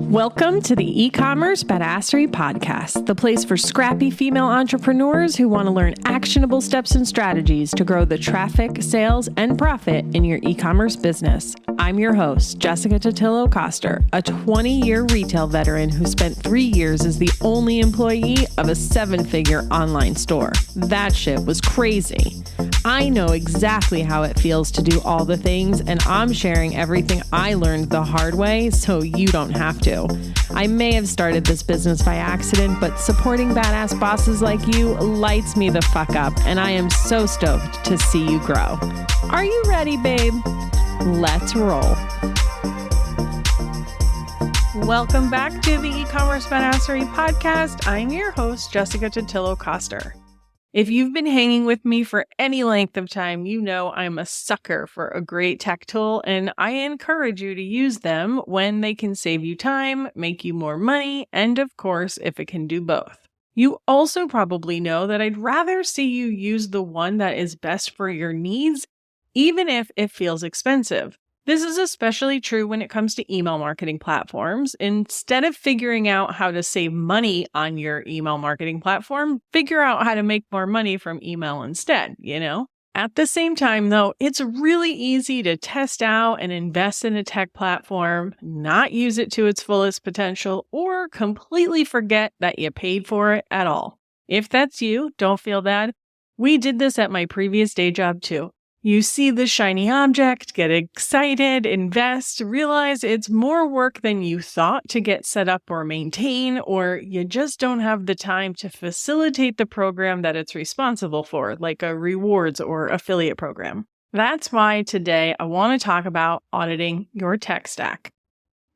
Welcome to the eCommerce Badassery Podcast, the place for scrappy female entrepreneurs who want to learn actionable steps and strategies to grow the traffic, sales, and profit in your e-commerce business. I'm your host, Jessica Totillo-Coster, a 20-year retail veteran who spent 3 years as the only employee of a 7-figure online store. That shit was crazy. I know exactly how it feels to do all the things, and I'm sharing everything I learned the hard way so you don't have to. I may have started this business by accident, but supporting badass bosses like you lights me the fuck up, and I am so stoked to see you grow. Are you ready, babe? Let's roll. Welcome back to the eCommerce Badassery Podcast. I'm your host, Jessica Totillo-Coster. If you've been hanging with me for any length of time, you know I'm a sucker for a great tech tool, and I encourage you to use them when they can save you time, make you more money, and of course, if it can do both. You also probably know that I'd rather see you use the one that is best for your needs, even if it feels expensive. This is especially true when it comes to email marketing platforms. Instead of figuring out how to save money on your email marketing platform, figure out how to make more money from email instead, At the same time, though, it's really easy to test out and invest in a tech platform, not use it to its fullest potential, or completely forget that you paid for it at all. If that's you, don't feel bad. We did this at my previous day job too. You see the shiny object, get excited, invest, realize it's more work than you thought to get set up or maintain, or you just don't have the time to facilitate the program that it's responsible for, like a rewards or affiliate program. That's why today I want to talk about auditing your tech stack.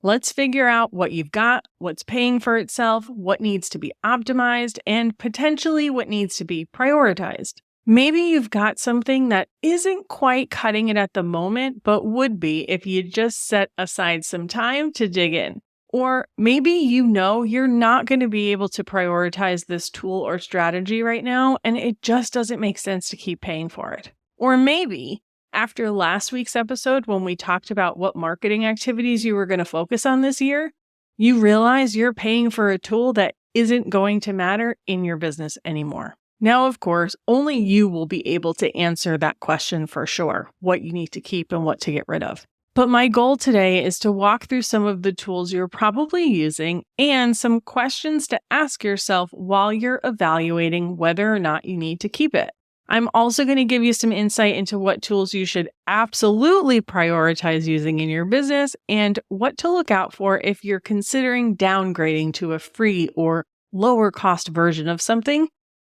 Let's figure out what you've got, what's paying for itself, what needs to be optimized, and potentially what needs to be prioritized. Maybe you've got something that isn't quite cutting it at the moment, but would be if you just set aside some time to dig in. Or maybe you're not going to be able to prioritize this tool or strategy right now, and it just doesn't make sense to keep paying for it. Or maybe after last week's episode, when we talked about what marketing activities you were going to focus on this year, you realize you're paying for a tool that isn't going to matter in your business anymore. Now, of course, only you will be able to answer that question for sure, what you need to keep and what to get rid of. But my goal today is to walk through some of the tools you're probably using and some questions to ask yourself while you're evaluating whether or not you need to keep it. I'm also going to give you some insight into what tools you should absolutely prioritize using in your business and what to look out for if you're considering downgrading to a free or lower cost version of something,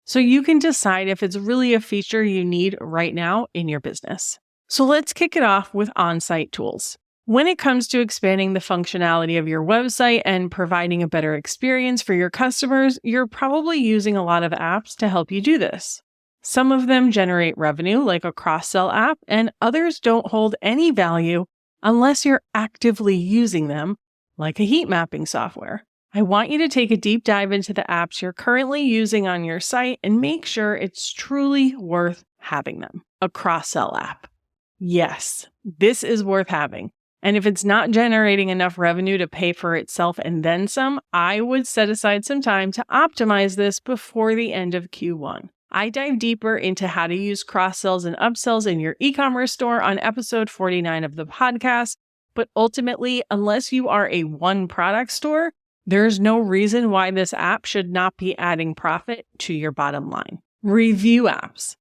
so you can decide if it's really a feature you need right now in your business. So let's kick it off with on-site tools. When it comes to expanding the functionality of your website and providing a better experience for your customers, you're probably using a lot of apps to help you do this. Some of them generate revenue, like a cross-sell app, and others don't hold any value unless you're actively using them, like a heat mapping software. I want you to take a deep dive into the apps you're currently using on your site and make sure it's truly worth having them. A cross-sell app. Yes, this is worth having. And if it's not generating enough revenue to pay for itself and then some, I would set aside some time to optimize this before the end of Q1. I dive deeper into how to use cross-sells and upsells in your e-commerce store on episode 49 of the podcast. But ultimately, unless you are a one-product store, there's no reason why this app should not be adding profit to your bottom line. Review apps.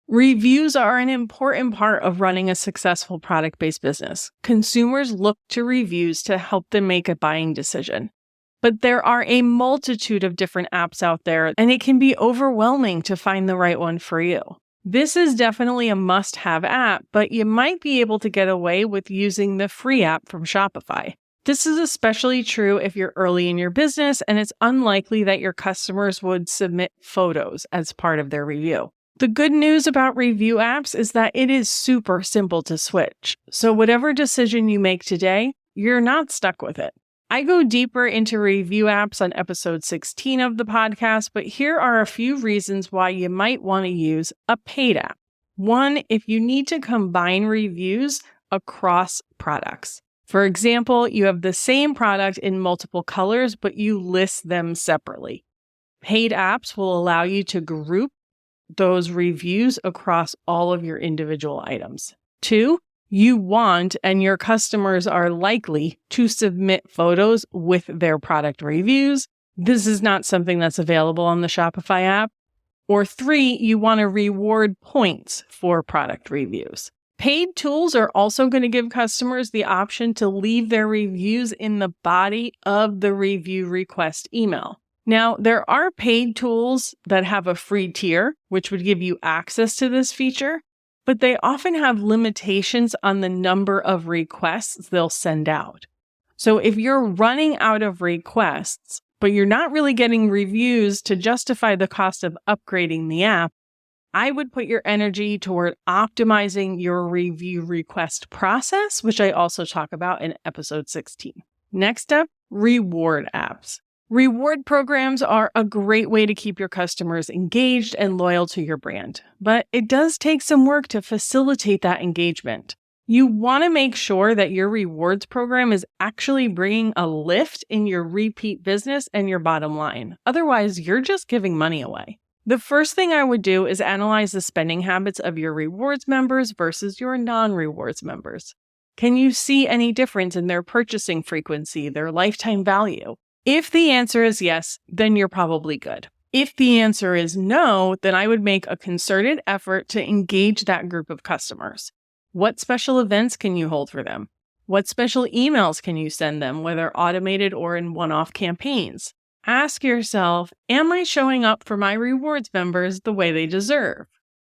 Reviews are an important part of running a successful product-based business. Consumers look to reviews to help them make a buying decision. But there are a multitude of different apps out there, and it can be overwhelming to find the right one for you. This is definitely a must-have app, but you might be able to get away with using the free app from Shopify. This is especially true if you're early in your business and it's unlikely that your customers would submit photos as part of their review. The good news about review apps is that it is super simple to switch. So whatever decision you make today, you're not stuck with it. I go deeper into review apps on episode 16 of the podcast, but here are a few reasons why you might want to use a paid app. One, if you need to combine reviews across products. For example, you have the same product in multiple colors, but you list them separately. Paid apps will allow you to group those reviews across all of your individual items. 2, you want and your customers are likely to submit photos with their product reviews. This is not something that's available on the Shopify app. Or 3, you want to reward points for product reviews. Paid tools are also going to give customers the option to leave their reviews in the body of the review request email. Now, there are paid tools that have a free tier, which would give you access to this feature, but they often have limitations on the number of requests they'll send out. So if you're running out of requests, but you're not really getting reviews to justify the cost of upgrading the app, I would put your energy toward optimizing your review request process, which I also talk about in episode 16. Next up, reward apps. Reward programs are a great way to keep your customers engaged and loyal to your brand, but it does take some work to facilitate that engagement. You want to make sure that your rewards program is actually bringing a lift in your repeat business and your bottom line. Otherwise, you're just giving money away. The first thing I would do is analyze the spending habits of your rewards members versus your non-rewards members. Can you see any difference in their purchasing frequency, their lifetime value? If the answer is yes, then you're probably good. If the answer is no, then I would make a concerted effort to engage that group of customers. What special events can you hold for them? What special emails can you send them, whether automated or in one-off campaigns? Ask yourself, am I showing up for my rewards members the way they deserve?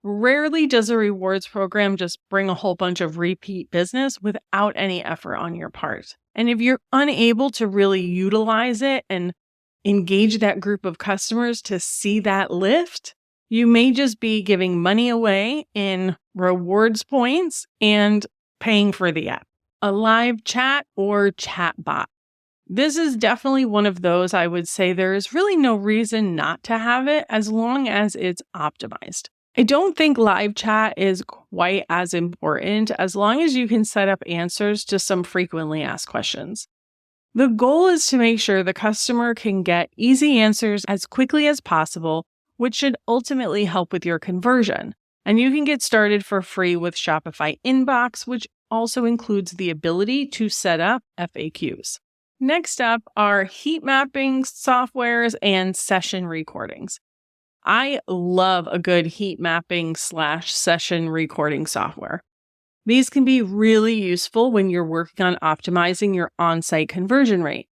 Rarely does a rewards program just bring a whole bunch of repeat business without any effort on your part. And if you're unable to really utilize it and engage that group of customers to see that lift, you may just be giving money away in rewards points and paying for the app. A live chat or chat bot. This is definitely one of those I would say there is really no reason not to have it as long as it's optimized. I don't think live chat is quite as important as long as you can set up answers to some frequently asked questions. The goal is to make sure the customer can get easy answers as quickly as possible, which should ultimately help with your conversion. And you can get started for free with Shopify Inbox, which also includes the ability to set up FAQs. Next up are heat mapping softwares and session recordings. I love a good heat mapping / session recording software. These can be really useful when you're working on optimizing your on-site conversion rate.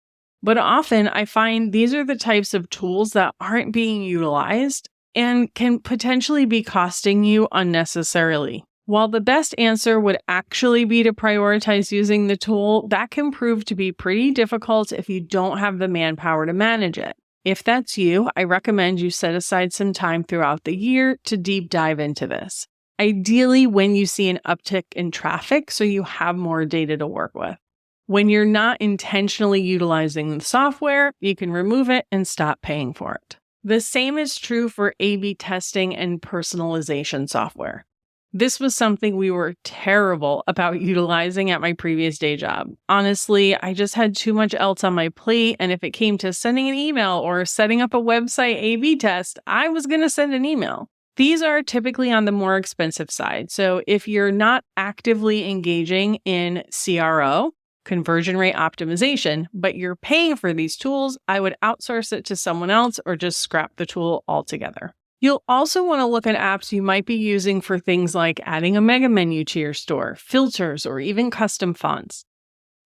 But often I find these are the types of tools that aren't being utilized and can potentially be costing you unnecessarily. While the best answer would actually be to prioritize using the tool, that can prove to be pretty difficult if you don't have the manpower to manage it. If that's you, I recommend you set aside some time throughout the year to deep dive into this. Ideally, when you see an uptick in traffic, so you have more data to work with. When you're not intentionally utilizing the software, you can remove it and stop paying for it. The same is true for A/B testing and personalization software. This was something we were terrible about utilizing at my previous day job. Honestly, I just had too much else on my plate, and if it came to sending an email or setting up a website A/B test, I was going to send an email. These are typically on the more expensive side, so if you're not actively engaging in CRO, conversion rate optimization, but you're paying for these tools, I would outsource it to someone else or just scrap the tool altogether. You'll also want to look at apps you might be using for things like adding a mega menu to your store, filters, or even custom fonts.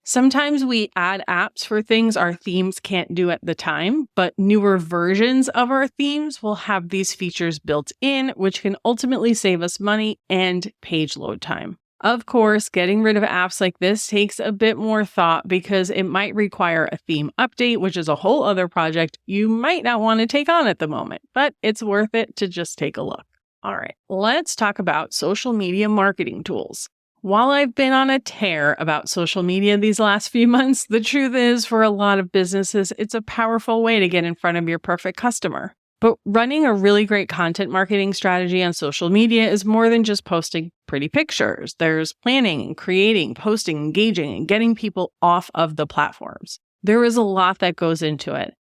Sometimes we add apps for things our themes can't do at the time, but newer versions of our themes will have these features built in, which can ultimately save us money and page load time. Of course, getting rid of apps like this takes a bit more thought because it might require a theme update, which is a whole other project you might not want to take on at the moment, but it's worth it to just take a look. All right, let's talk about social media marketing tools. While I've been on a tear about social media these last few months, the truth is for a lot of businesses, it's a powerful way to get in front of your perfect customer. But running a really great content marketing strategy on social media is more than just posting pretty pictures. There's planning and creating, posting, engaging, and getting people off of the platforms. There is a lot that goes into it,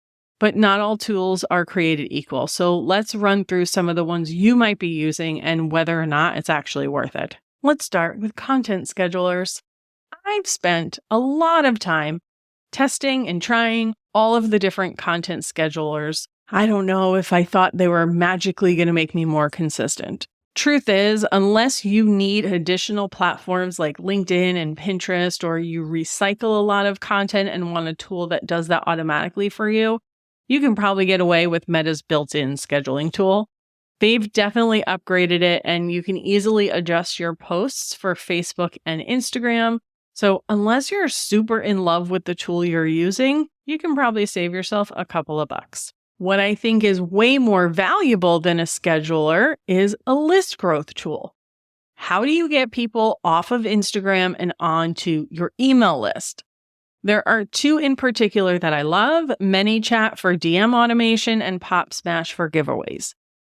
but not all tools are created equal. So let's run through some of the ones you might be using and whether or not it's actually worth it. Let's start with content schedulers. I've spent a lot of time testing and trying all of the different content schedulers. I don't know if I thought they were magically going to make me more consistent. Truth is, unless you need additional platforms like LinkedIn and Pinterest, or you recycle a lot of content and want a tool that does that automatically for you, you can probably get away with Meta's built-in scheduling tool. They've definitely upgraded it, and you can easily adjust your posts for Facebook and Instagram. So unless you're super in love with the tool you're using, you can probably save yourself a couple of bucks. What I think is way more valuable than a scheduler is a list growth tool. How do you get people off of Instagram and onto your email list? There are two in particular that I love: ManyChat for DM automation and PopSmash for giveaways.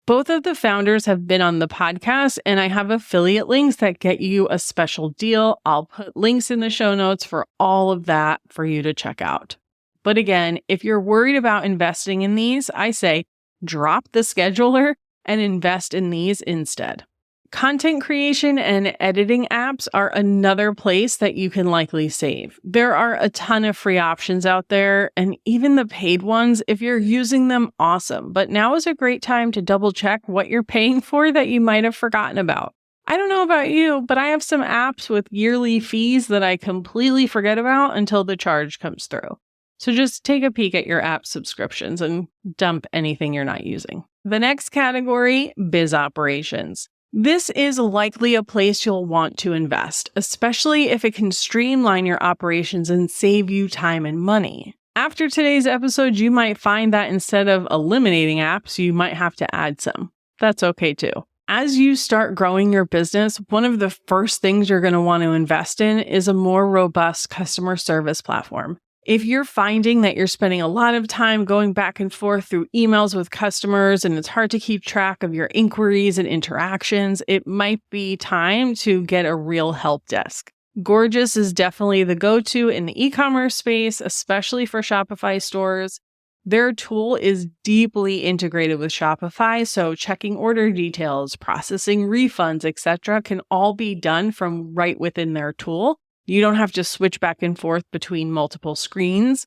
Both of the founders have been on the podcast, and I have affiliate links that get you a special deal. I'll put links in the show notes for all of that for you to check out. But again, if you're worried about investing in these, I say drop the scheduler and invest in these instead. Content creation and editing apps are another place that you can likely save. There are a ton of free options out there, and even the paid ones, if you're using them, awesome. But now is a great time to double check what you're paying for that you might have forgotten about. I don't know about you, but I have some apps with yearly fees that I completely forget about until the charge comes through. So just take a peek at your app subscriptions and dump anything you're not using. The next category, biz operations. This is likely a place you'll want to invest, especially if it can streamline your operations and save you time and money. After today's episode, you might find that instead of eliminating apps, you might have to add some. That's okay too. As you start growing your business, one of the first things you're going to want to invest in is a more robust customer service platform. If you're finding that you're spending a lot of time going back and forth through emails with customers and it's hard to keep track of your inquiries and interactions, it might be time to get a real help desk. Gorgeous is definitely the go-to in the e-commerce space, especially for Shopify stores. Their tool is deeply integrated with Shopify, so checking order details, processing refunds, etc. can all be done from right within their tool. You don't have to switch back and forth between multiple screens.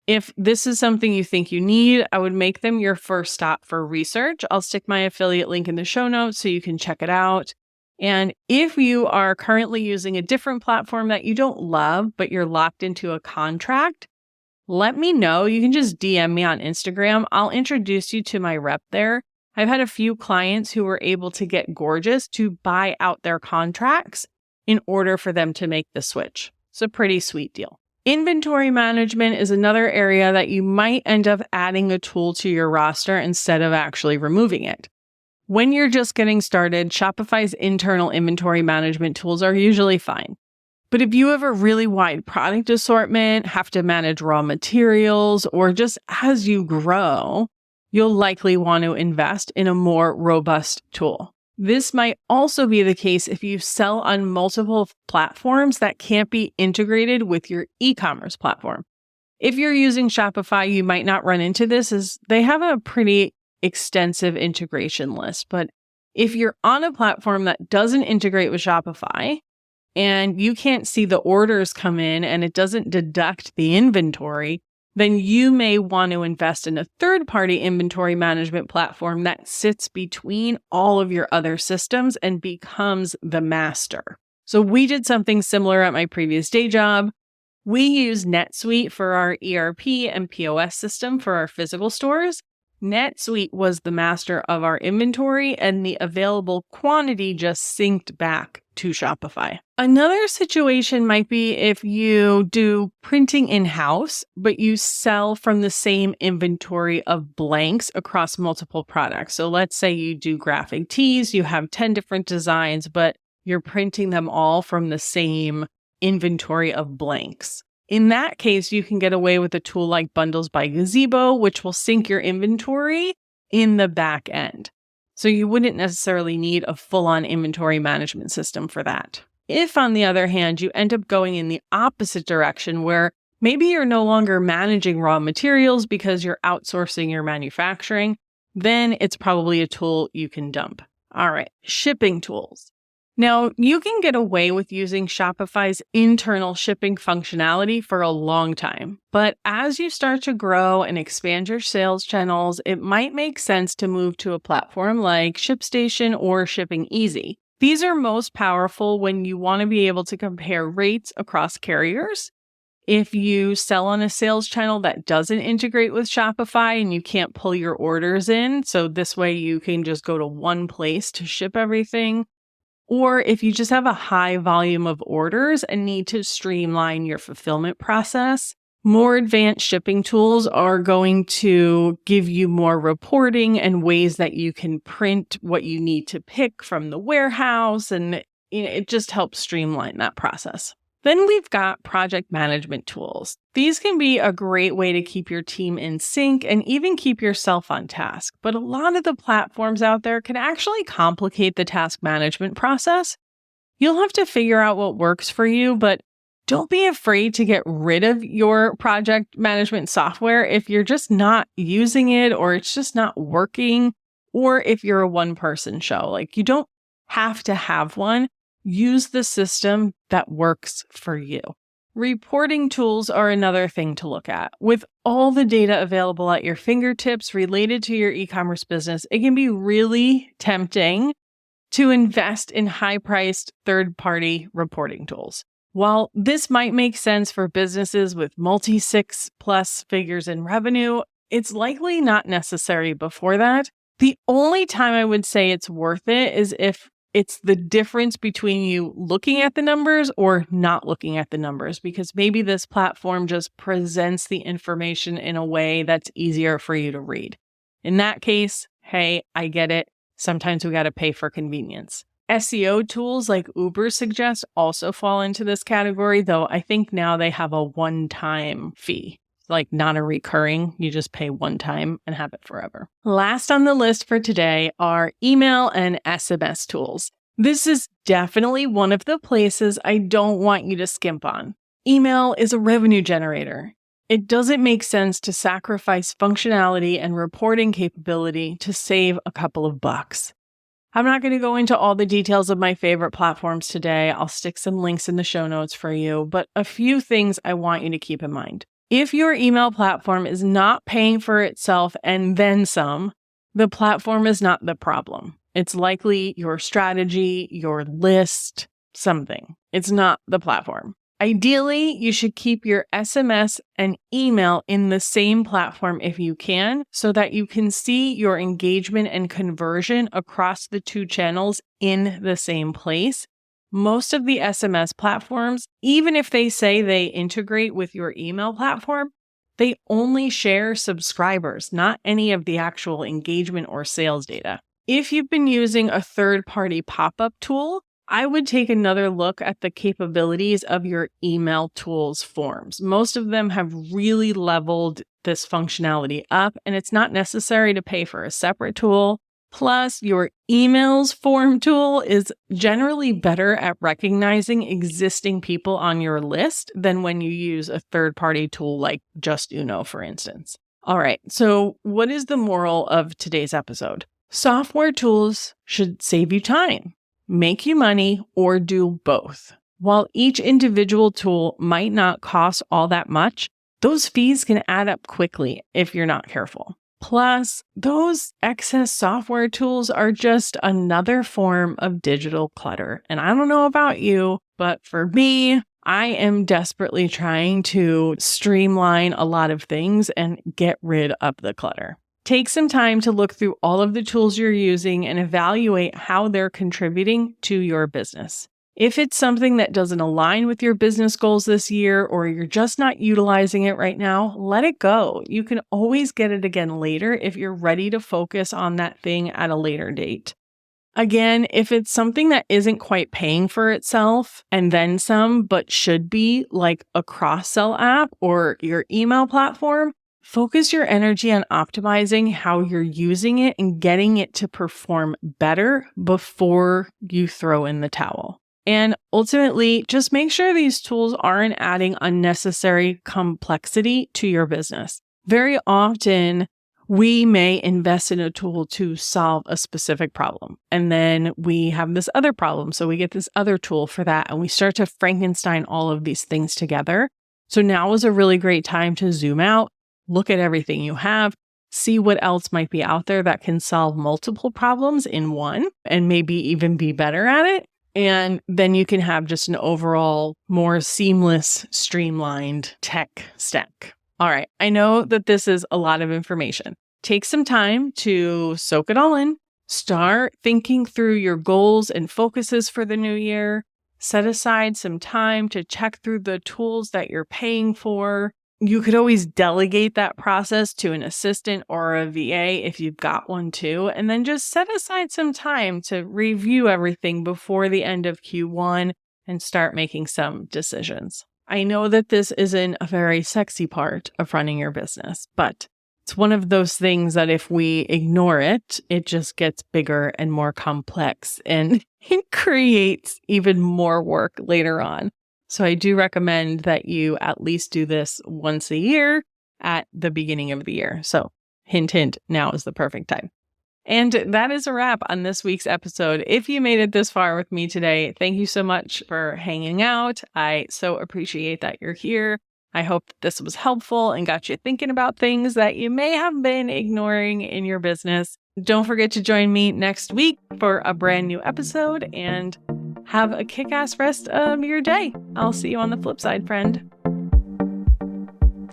If this is something you think you need, I would make them your first stop for research. I'll stick my affiliate link in the show notes so you can check it out. And if you are currently using a different platform that you don't love, but you're locked into a contract, let me know. You can just DM me on Instagram. I'll introduce you to my rep there. I've had a few clients who were able to get Gorgeous to buy out their contracts in order for them to make the switch. It's a pretty sweet deal. Inventory management is another area that you might end up adding a tool to your roster instead of actually removing it. When you're just getting started, Shopify's internal inventory management tools are usually fine. But if you have a really wide product assortment, have to manage raw materials, or just as you grow, you'll likely want to invest in a more robust tool. This might also be the case if you sell on multiple platforms that can't be integrated with your e-commerce platform. If you're using Shopify, you might not run into this, as they have a pretty extensive integration list. But if you're on a platform that doesn't integrate with Shopify and you can't see the orders come in and it doesn't deduct the inventory, then you may want to invest in a third-party inventory management platform that sits between all of your other systems and becomes the master. So we did something similar at my previous day job. We use NetSuite for our ERP and POS system for our physical stores. NetSuite was the master of our inventory, and the available quantity just synced back to Shopify. Another situation might be if you do printing in-house, but you sell from the same inventory of blanks across multiple products. So let's say you do graphic tees, you have 10 different designs, but you're printing them all from the same inventory of blanks. In that case, you can get away with a tool like Bundles by Gazebo, which will sync your inventory in the back end. So you wouldn't necessarily need a full-on inventory management system for that. If, on the other hand, you end up going in the opposite direction where maybe you're no longer managing raw materials because you're outsourcing your manufacturing, then it's probably a tool you can dump. All right, shipping tools. Now, you can get away with using Shopify's internal shipping functionality for a long time, but as you start to grow and expand your sales channels, it might make sense to move to a platform like ShipStation or Shipping Easy. These are most powerful when you want to be able to compare rates across carriers. If you sell on a sales channel that doesn't integrate with Shopify and you can't pull your orders in, so this way you can just go to one place to ship everything. Or if you just have a high volume of orders and need to streamline your fulfillment process, more advanced shipping tools are going to give you more reporting and ways that you can print what you need to pick from the warehouse, and it just helps streamline that process. Then we've got project management tools. These can be a great way to keep your team in sync and even keep yourself on task. But a lot of the platforms out there can actually complicate the task management process. You'll have to figure out what works for you, but don't be afraid to get rid of your project management software if you're just not using it or it's just not working, or if you're a one-person show. Like, you don't have to have one. Use the system that works for you. Reporting tools are another thing to look at. With all the data available at your fingertips related to your e-commerce business, it can be really tempting to invest in high-priced third-party reporting tools. While this might make sense for businesses with multi-six-plus figures in revenue, it's likely not necessary before that. The only time I would say it's worth it is if it's the difference between you looking at the numbers or not looking at the numbers, because maybe this platform just presents the information in a way that's easier for you to read. In that case, hey, I get it. Sometimes we got to pay for convenience. SEO tools like Uber suggest also fall into this category, though I think now they have a one-time fee. Like, not a recurring, you just pay one time and have it forever. Last on the list for today are email and SMS tools. This is definitely one of the places I don't want you to skimp on. Email is a revenue generator. It doesn't make sense to sacrifice functionality and reporting capability to save a couple of bucks. I'm not going to go into all the details of my favorite platforms today. I'll stick some links in the show notes for you, but a few things I want you to keep in mind. If your email platform is not paying for itself and then some, the platform is not the problem. It's likely your strategy, your list, something. It's not the platform. Ideally, you should keep your SMS and email in the same platform if you can, so that you can see your engagement and conversion across the two channels in the same place. Most of the SMS platforms, even if they say they integrate with your email platform, they only share subscribers, not any of the actual engagement or sales data. If you've been using a third-party pop-up tool, I would take another look at the capabilities of your email tools forms. Most of them have really leveled this functionality up, and it's not necessary to pay for a separate tool. Plus, your emails form tool is generally better at recognizing existing people on your list than when you use a third-party tool like Just Uno, for instance. All right, so what is the moral of today's episode? Software tools should save you time, make you money, or do both. While each individual tool might not cost all that much, those fees can add up quickly if you're not careful. Plus, those excess software tools are just another form of digital clutter. And I don't know about you, but for me, I am desperately trying to streamline a lot of things and get rid of the clutter. Take some time to look through all of the tools you're using and evaluate how they're contributing to your business. If it's something that doesn't align with your business goals this year, or you're just not utilizing it right now, let it go. You can always get it again later if you're ready to focus on that thing at a later date. Again, if it's something that isn't quite paying for itself and then some, but should be, like a cross-sell app or your email platform, focus your energy on optimizing how you're using it and getting it to perform better before you throw in the towel. And ultimately, just make sure these tools aren't adding unnecessary complexity to your business. Very often, we may invest in a tool to solve a specific problem. And then we have this other problem. So we get this other tool for that. And we start to Frankenstein all of these things together. So now is a really great time to zoom out, look at everything you have, see what else might be out there that can solve multiple problems in one and maybe even be better at it. And then you can have just an overall more seamless, streamlined tech stack. All right, I know that this is a lot of information. Take some time to soak it all in. Start thinking through your goals and focuses for the new year. Set aside some time to check through the tools that you're paying for. You could always delegate that process to an assistant or a VA if you've got one too. And then just set aside some time to review everything before the end of Q1 and start making some decisions. I know that this isn't a very sexy part of running your business, but it's one of those things that if we ignore it, it just gets bigger and more complex and it creates even more work later on. So I do recommend that you at least do this once a year at the beginning of the year. So hint, hint, now is the perfect time. And that is a wrap on this week's episode. If you made it this far with me today, thank you so much for hanging out. I so appreciate that you're here. I hope that this was helpful and got you thinking about things that you may have been ignoring in your business. Don't forget to join me next week for a brand new episode and have a kick-ass rest of your day. I'll see you on the flip side, friend.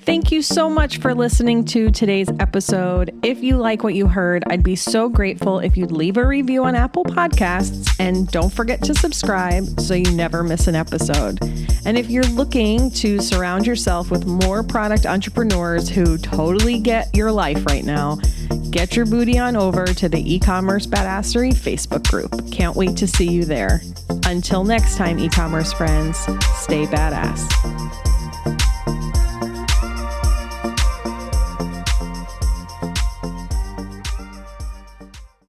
Thank you so much for listening to today's episode. If you like what you heard, I'd be so grateful if you'd leave a review on Apple Podcasts, and don't forget to subscribe so you never miss an episode. And if you're looking to surround yourself with more product entrepreneurs who totally get your life right now, get your booty on over to the eCommerce Badassery Facebook group. Can't wait to see you there. Until next time, e-commerce friends, stay badass.